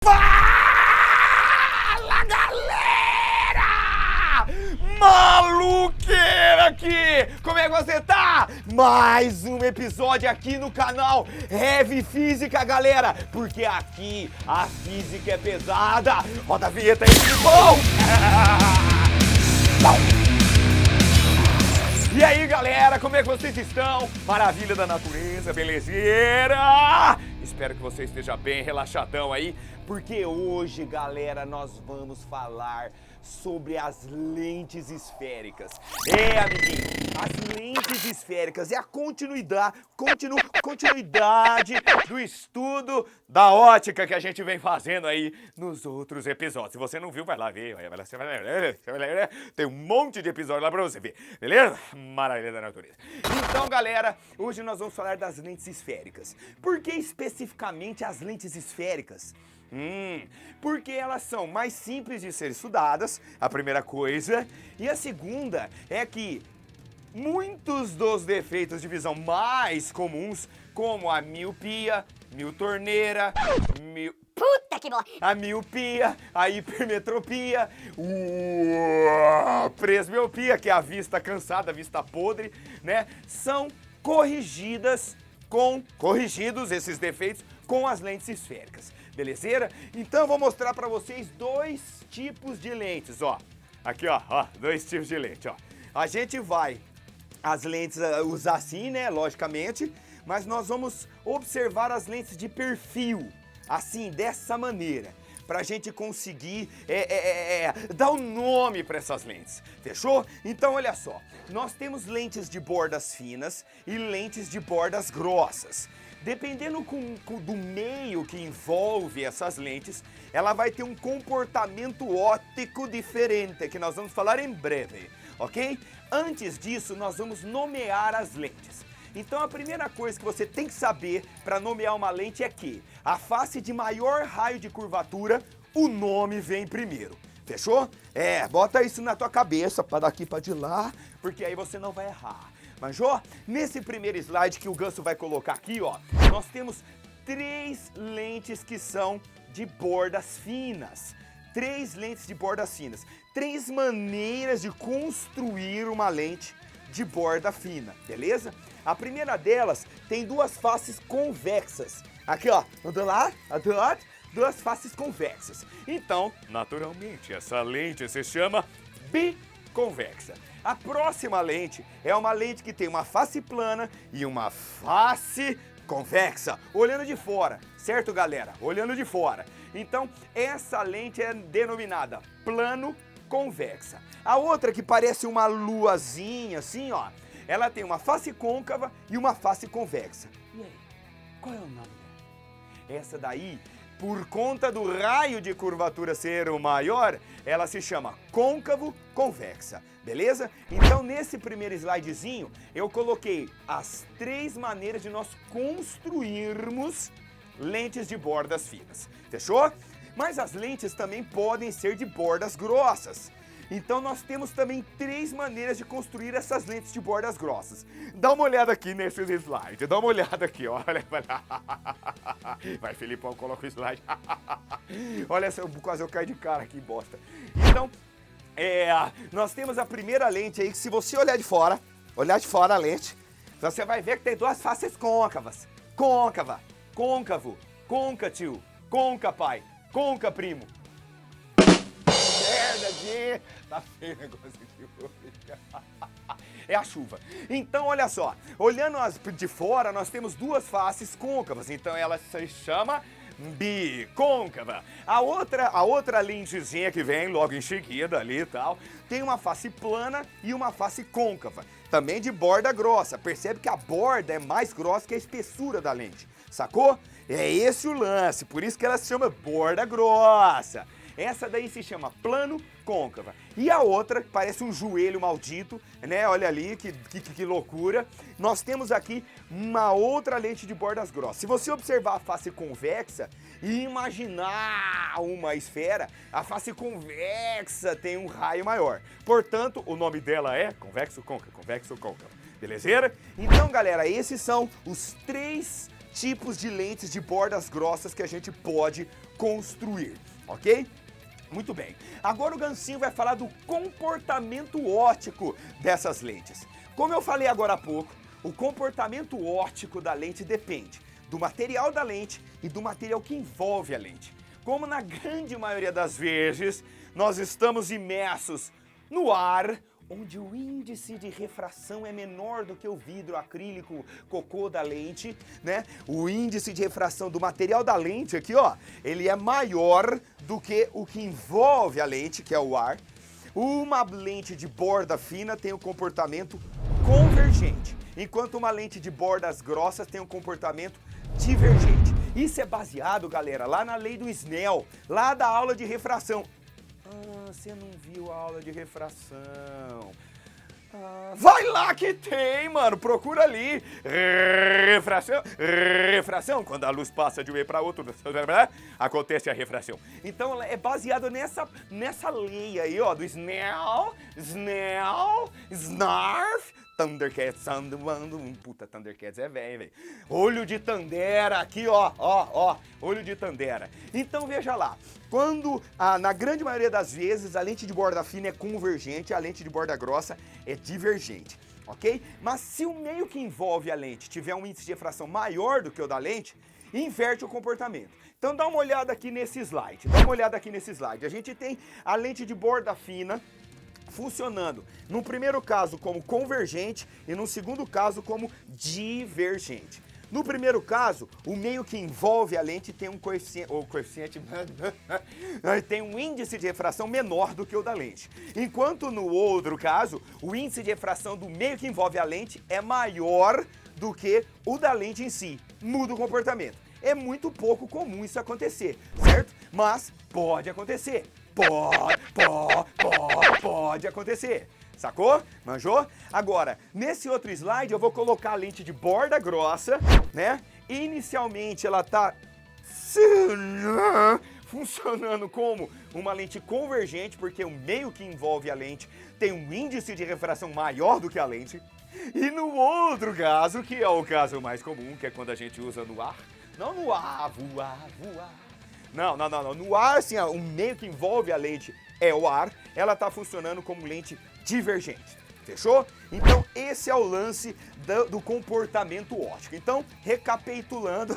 Fala, galera! Maluqueira aqui! Como é que você tá? Mais um episódio aqui no canal Heavy Física, galera! Porque aqui a física é pesada! Roda a vinheta aí, bom! E aí, galera, como é que vocês estão? Maravilha da natureza, belezeira? Espero que você esteja bem, relaxadão aí, porque hoje, galera, nós vamos falar sobre as lentes esféricas. Amiguinho, as lentes esféricas é a continuidade do estudo da ótica que a gente vem fazendo aí nos outros episódios. Se você não viu, vai lá ver, você vai lá, tem um monte de episódio lá pra você ver, beleza? Maravilha da natureza. Então, galera, hoje nós vamos falar das lentes esféricas. Por que especificamente as lentes esféricas? Porque elas são mais simples de ser estudadas, a primeira coisa, e a segunda é que muitos dos defeitos de visão mais comuns, como a miopia, miotorneira, Puta que bola! a miopia, a hipermetropia, a presbiopia, que é a vista cansada, a vista podre, né? São corrigidos esses defeitos com as lentes esféricas. Belezeira? Então eu vou mostrar pra vocês dois tipos de lentes, ó. Aqui, ó, dois tipos de lente, ó. A gente vai as lentes usar assim, né, logicamente, mas nós vamos observar as lentes de perfil, assim, dessa maneira, pra gente conseguir dar um nome para essas lentes, fechou? Então olha só, nós temos lentes de bordas finas e lentes de bordas grossas. Dependendo do meio que envolve essas lentes, ela vai ter um comportamento óptico diferente, que nós vamos falar em breve, ok? Antes disso, nós vamos nomear as lentes. Então a primeira coisa que você tem que saber para nomear uma lente é que a face de maior raio de curvatura, o nome vem primeiro. Fechou? Bota isso na tua cabeça, para daqui para de lá, porque aí você não vai errar. Manjou? Nesse primeiro slide que o Ganso vai colocar aqui, ó, nós temos três lentes que são de bordas finas. Três lentes de bordas finas. Três maneiras de construir uma lente de borda fina, beleza? A primeira delas tem duas faces convexas. Aqui, ó, do lado, duas faces convexas. Então, naturalmente, essa lente se chama biconvexa. A próxima lente é uma lente que tem uma face plana e uma face convexa, olhando de fora, certo, galera? Olhando de fora. Então, essa lente é denominada plano convexa. A outra, que parece uma luazinha, assim, ó, ela tem uma face côncava e uma face convexa. E aí, qual é o nome dela? Essa daí, por conta do raio de curvatura ser o maior, ela se chama côncavo convexa, beleza? Então, nesse primeiro slidezinho, eu coloquei as três maneiras de nós construirmos lentes de bordas finas, fechou? Mas as lentes também podem ser de bordas grossas. Então nós temos também três maneiras de construir essas lentes de bordas grossas. Dá uma olhada aqui nesse slide, dá uma olhada aqui, olha. Vai, Felipão, coloca o slide. Olha, quase eu caí de cara aqui, bosta. Então, nós temos a primeira lente aí, que se você olhar de fora a lente, você vai ver que tem duas faces côncavas. Côncava, côncavo, cônca tio, cônca pai, cônca primo. Merda, tá feio o negócio aqui hoje. É a chuva. Então, olha só, olhando de fora, nós temos duas faces côncavas, então ela se chama bicôncava. A outra lentezinha que vem logo em seguida ali e tal, tem uma face plana e uma face côncava, também de borda grossa. Percebe que a borda é mais grossa que a espessura da lente, sacou? É esse o lance, por isso que ela se chama borda grossa. Essa daí se chama plano côncava. E a outra, que parece um joelho maldito, né? Olha ali, que loucura. Nós temos aqui uma outra lente de bordas grossas. Se você observar a face convexa e imaginar uma esfera, a face convexa tem um raio maior. Portanto, o nome dela é convexo côncavo, convexo côncavo. Belezeira? Então, galera, esses são os três tipos de lentes de bordas grossas que a gente pode construir, ok? Muito bem. Agora o Gancinho vai falar do comportamento óptico dessas lentes. Como eu falei agora há pouco, o comportamento óptico da lente depende do material da lente e do material que envolve a lente. Como na grande maioria das vezes, nós estamos imersos no ar, onde o índice de refração é menor do que o vidro acrílico cocô da lente, né? O índice de refração do material da lente aqui, ó, ele é maior do que o que envolve a lente, que é o ar. Uma lente de borda fina tem um comportamento convergente, enquanto uma lente de bordas grossas tem um comportamento divergente. Isso é baseado, galera, lá na lei do Snell, lá da aula de refração. Ah, você não viu a aula de refração. Vai lá que tem, mano, procura ali. Refração, quando a luz passa de um meio para outro, acontece a refração. Então é baseado nessa lei aí, ó, do Snell, Snarf, Thundercats, puta, Thundercats é velho. Olho de Tandera aqui, ó, olho de Tandera. Então veja lá, quando, na grande maioria das vezes, a lente de borda fina é convergente, a lente de borda grossa é divergente, ok? Mas se o meio que envolve a lente tiver um índice de refração maior do que o da lente, inverte o comportamento. Então dá uma olhada aqui nesse slide, A gente tem a lente de borda fina funcionando, no primeiro caso como convergente e no segundo caso como divergente. No primeiro caso, o meio que envolve a lente tem um coeficiente tem um índice de refração menor do que o da lente. Enquanto no outro caso, o índice de refração do meio que envolve a lente é maior do que o da lente em si. Muda o comportamento. É muito pouco comum isso acontecer, certo? Mas pode acontecer. Pode acontecer. Sacou? Manjou? Agora, nesse outro slide eu vou colocar a lente de borda grossa, né? Inicialmente ela tá funcionando como uma lente convergente, porque o meio que envolve a lente tem um índice de refração maior do que a lente. E no outro caso, que é o caso mais comum, que é quando a gente usa no ar, não no ar, voar. Não. No ar, assim, o meio que envolve a lente é o ar, ela tá funcionando como lente divergente. Fechou? Então, esse é o lance do comportamento óptico. Então, recapitulando,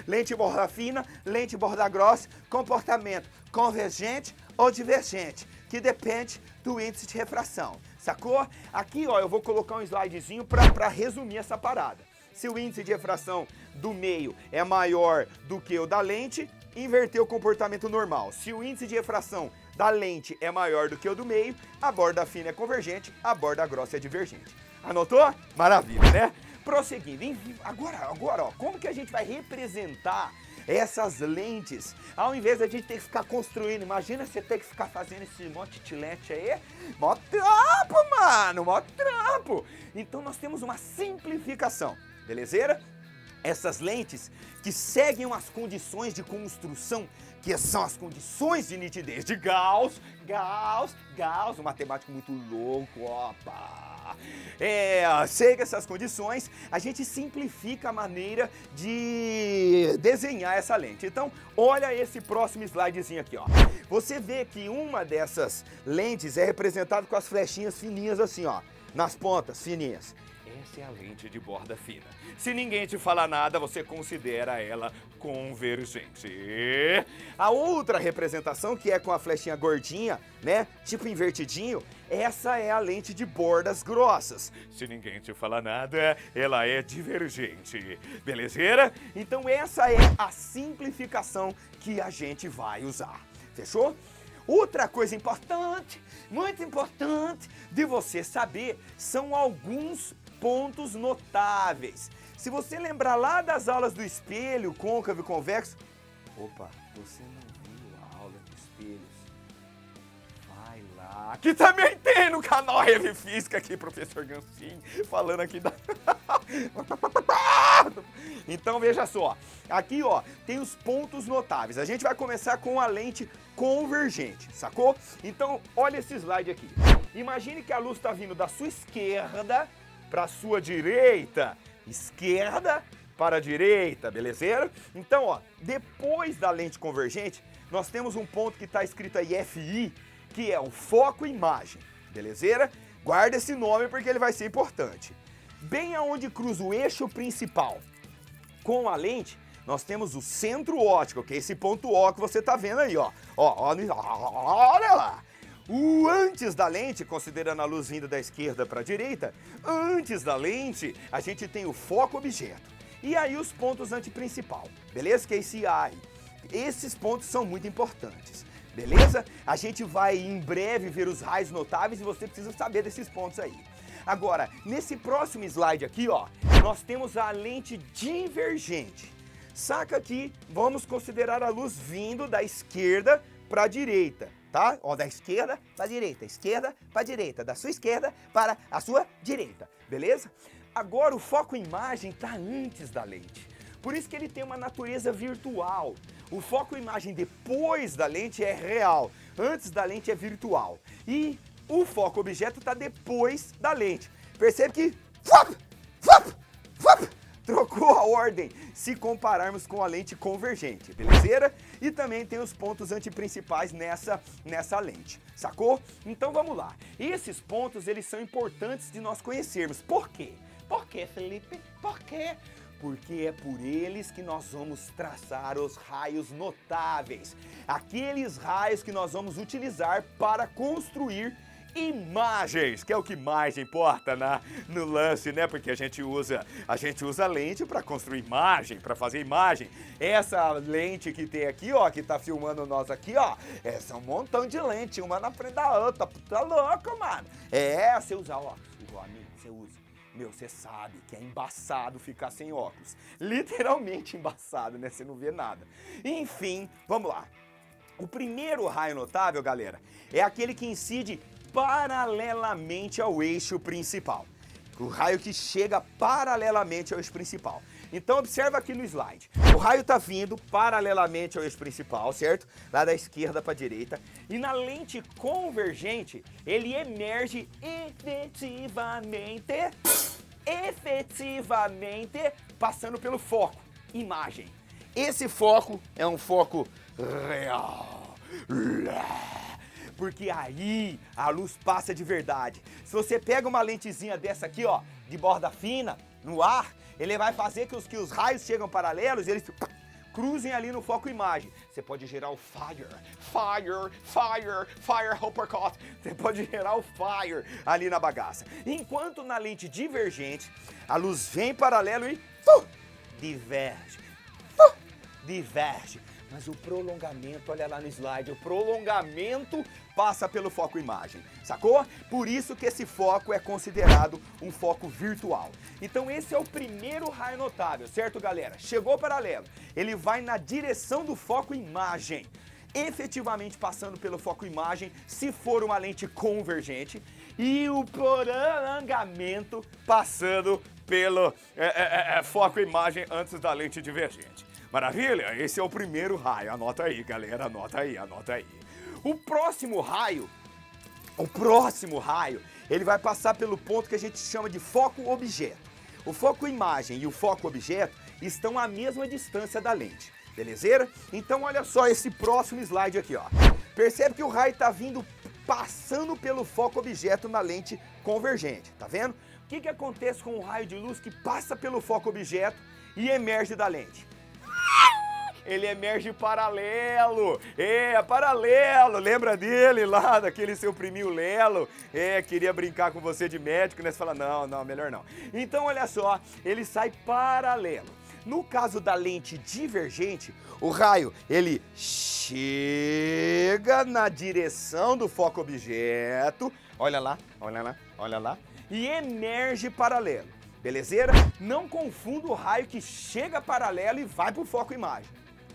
lente borda fina, lente borda grossa, comportamento convergente ou divergente, que depende do índice de refração. Sacou? Aqui, ó, eu vou colocar um slidezinho para resumir essa parada. Se o índice de refração do meio é maior do que o da lente, inverter o comportamento normal. Se o índice de refração da lente é maior do que o do meio, a borda fina é convergente, a borda grossa é divergente. Anotou? Maravilha, né? Prosseguindo. Agora, ó, como que a gente vai representar essas lentes? Ao invés da gente ter que ficar construindo, imagina você ter que ficar fazendo esse motitilete aí. Mó trampo, mano, mó trampo. Então nós temos uma simplificação, belezeira? Essas lentes que seguem as condições de construção, que são as condições de nitidez de Gauss, um matemático muito louco, opa! Segue essas condições, a gente simplifica a maneira de desenhar essa lente. Então, olha esse próximo slidezinho aqui, ó. Você vê que uma dessas lentes é representada com as flechinhas fininhas assim, ó, nas pontas fininhas. Essa é a lente de borda fina. Se ninguém te falar nada, você considera ela convergente. A outra representação, que é com a flechinha gordinha, né, tipo invertidinho, essa é a lente de bordas grossas. Se ninguém te falar nada, ela é divergente. Belezeira? Então essa é a simplificação que a gente vai usar. Fechou? Outra coisa importante, muito importante de você saber, são alguns pontos notáveis. Se você lembrar lá das aulas do espelho, côncavo e convexo... Opa, você não viu a aula de espelhos? Vai lá, que também tem no canal Rev Física aqui, professor Gancinho, falando aqui da... Então veja só, aqui ó, tem os pontos notáveis. A gente vai começar com a lente convergente, sacou? Então olha esse slide aqui. Imagine que a luz está vindo da sua esquerda para a sua direita, esquerda para a direita, beleza? Então, ó, depois da lente convergente, nós temos um ponto que está escrito aí FI, que é o foco e imagem, beleza? Guarda esse nome porque ele vai ser importante. Bem aonde cruza o eixo principal com a lente, nós temos o centro óptico, que é esse ponto O que você está vendo aí, ó. Olha lá! O antes da lente, considerando a luz vindo da esquerda para a direita, antes da lente, a gente tem o foco objeto. E aí os pontos antiprincipal, beleza? Que é esse AI. Esses pontos são muito importantes, beleza? A gente vai em breve ver os raios notáveis e você precisa saber desses pontos aí. Agora, nesse próximo slide aqui, ó, nós temos a lente divergente. Saca que vamos considerar a luz vindo da esquerda para a direita. Tá? Ó, da esquerda para a direita, esquerda para a direita, da sua esquerda para a sua direita, beleza? Agora o foco imagem está antes da lente, por isso que ele tem uma natureza virtual. O foco imagem depois da lente é real, antes da lente é virtual. E o foco objeto está depois da lente. Percebe que trocou a ordem se compararmos com a lente convergente, beleza? E também tem os pontos antiprincipais nessa lente, sacou? Então vamos lá. Esses pontos, eles são importantes de nós conhecermos. Por quê? Por quê, Felipe? Por quê? Porque é por eles que nós vamos traçar os raios notáveis. Aqueles raios que nós vamos utilizar para construir imagens, que é o que mais importa no lance, né? Porque a gente usa lente para construir imagem, para fazer imagem. Essa lente que tem aqui, ó, que tá filmando nós aqui, ó, essa é um montão de lente, uma na frente da outra, tá louco, mano. Você usar óculos, igual a mim, você usa. Meu, você sabe que é embaçado ficar sem óculos. Literalmente embaçado, né? Você não vê nada. Enfim, vamos lá. O primeiro raio notável, galera, é aquele que incide paralelamente ao eixo principal. O raio que chega paralelamente ao eixo principal. Então observa aqui no slide. O raio está vindo paralelamente ao eixo principal, certo? Lá da esquerda para a direita. E na lente convergente, ele emerge efetivamente passando pelo foco, imagem. Esse foco é um foco real. Porque aí a luz passa de verdade. Se você pega uma lentezinha dessa aqui, ó, de borda fina, no ar, ele vai fazer que os raios chegam paralelos e eles cruzem ali no foco imagem. Você pode gerar o fire uppercut. Você pode gerar o fire ali na bagaça. Enquanto na lente divergente, a luz vem paralelo e diverge. Diverge. Mas o prolongamento, olha lá no slide, o prolongamento passa pelo foco imagem, sacou? Por isso que esse foco é considerado um foco virtual. Então esse é o primeiro raio notável, certo, galera? Chegou paralelo, ele vai na direção do foco imagem, efetivamente passando pelo foco imagem, se for uma lente convergente, e o prolongamento passando pelo foco imagem antes da lente divergente. Maravilha? Esse é o primeiro raio. Anota aí, galera. Anota aí. O próximo raio, ele vai passar pelo ponto que a gente chama de foco objeto. O foco imagem e o foco objeto estão à mesma distância da lente. Beleza? Então olha só esse próximo slide aqui, ó. Percebe que o raio está vindo passando pelo foco objeto na lente convergente. Tá vendo? O que acontece com o raio de luz que passa pelo foco objeto e emerge da lente? Ele emerge paralelo, paralelo, lembra dele lá, daquele seu priminho Lelo, queria brincar com você de médico, né, você fala, não, melhor não. Então olha só, ele sai paralelo. No caso da lente divergente, o raio, ele chega na direção do foco objeto, olha lá, e emerge paralelo, belezeira? Não confunda o raio que chega paralelo e vai pro foco imagem.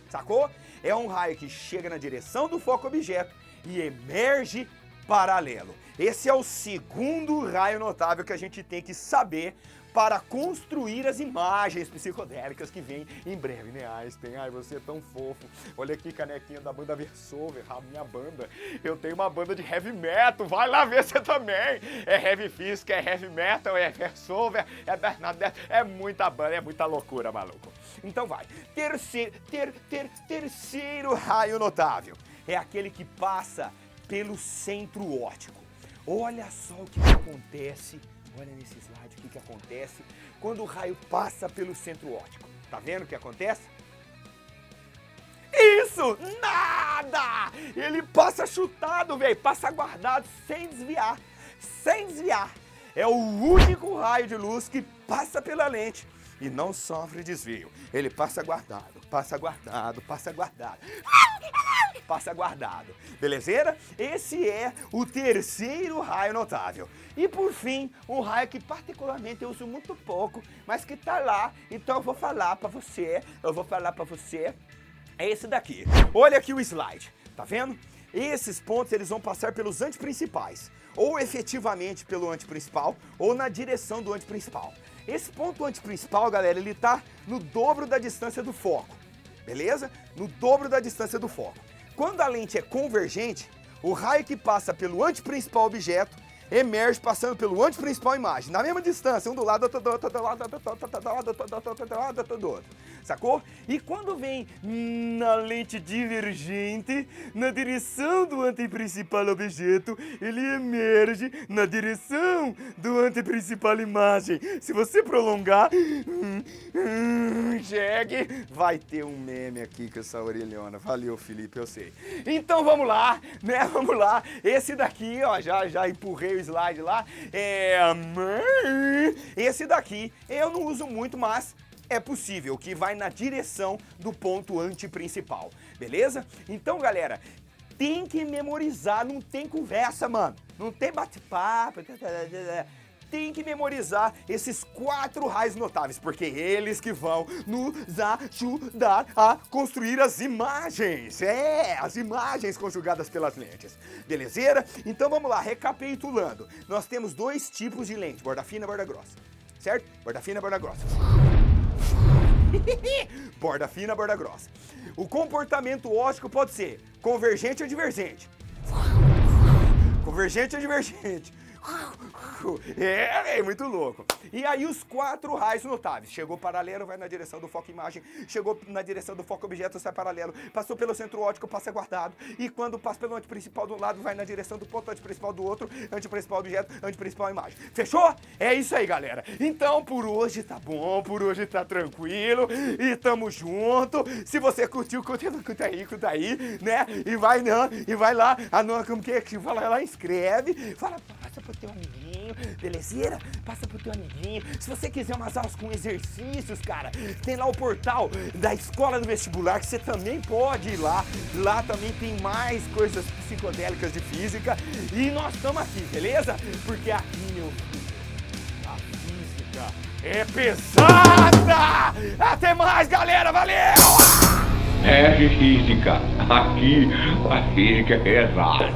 Sacou? É um raio que chega na direção do foco objeto e emerge paralelo. Esse é o segundo raio notável que a gente tem que saber para construir as imagens psicodélicas que vêm em breve, né, Einstein? Ai, você é tão fofo. Olha aqui, canequinha da banda Versover, a minha banda. Eu tenho uma banda de heavy metal, vai lá ver você também. É heavy física, é heavy metal, é Versover, é Bernadette, é muita banda, é muita loucura, maluco. Então vai. Terceiro raio notável é aquele que passa pelo centro óptico. Olha só o que acontece, olha nesse slide o que acontece quando o raio passa pelo centro óptico. Tá vendo o que acontece? Isso! Nada! Ele passa chutado, velho, passa guardado sem desviar. Sem desviar. É o único raio de luz que passa pela lente e não sofre desvio. Ele passa guardado, passa guardado, passa guardado. Passa guardado. Belezeira? Esse é o terceiro raio notável. E por fim, um raio que particularmente eu uso muito pouco, mas que tá lá, então eu vou falar pra você, é esse daqui. Olha aqui o slide, tá vendo? Esses pontos eles vão passar pelos antiprincipais, ou efetivamente pelo antiprincipal, ou na direção do antiprincipal. Esse ponto antiprincipal, galera, ele tá no dobro da distância do foco, beleza? No dobro da distância do foco. Quando a lente é convergente, o raio que passa pelo antiprincipal objeto emerge passando pelo antiprincipal imagem, na mesma distância, um do lado, outro do outro, do outro, sacou? E quando vem na lente divergente, na direção do antiprincipal objeto, ele emerge na direção do antiprincipal imagem. Se você prolongar, chegue, vai ter um meme aqui com essa orelhona. Valeu, Felipe, eu sei. Então vamos lá, né? Vamos lá. Esse daqui, ó, já empurrei o slide lá. Esse daqui eu não uso muito, mas é possível que vai na direção do ponto antiprincipal, beleza? Então, galera, tem que memorizar, não tem conversa, mano. Não tem bate-papo. Tem que memorizar esses 4 raios notáveis, porque eles que vão nos ajudar a construir as imagens. As imagens conjugadas pelas lentes. Belezeira? Então vamos lá, recapitulando. Nós temos 2 tipos de lente, borda fina e borda grossa. Certo? Borda fina e borda grossa. Borda fina, borda grossa. O comportamento óptico pode ser convergente ou divergente. Convergente ou divergente. É muito louco. E aí os 4 raios notáveis. Chegou paralelo, vai na direção do foco imagem. Chegou na direção do foco objeto, sai paralelo. Passou pelo centro óptico, passa guardado. E quando passa pelo antiprincipal de um lado, vai na direção do ponto antiprincipal do outro. Antiprincipal objeto, antiprincipal imagem. Fechou? É isso aí, galera. Então, por hoje tá bom, por hoje tá tranquilo. E tamo junto. Se você curtiu, curta aí, né? E vai lá. Como que é que fala lá? Inscreve. Fala, passa pro teu amiguinho, belezeira? Passa pro teu amiguinho. Se você quiser umas aulas com exercícios, cara, tem lá o portal da Escola do Vestibular, que você também pode ir lá. Lá também tem mais coisas psicodélicas de física. E nós estamos aqui, beleza? Porque aqui, meu filho, a física é pesada! Até mais, galera! Valeu! Física. Aqui a física é pesada.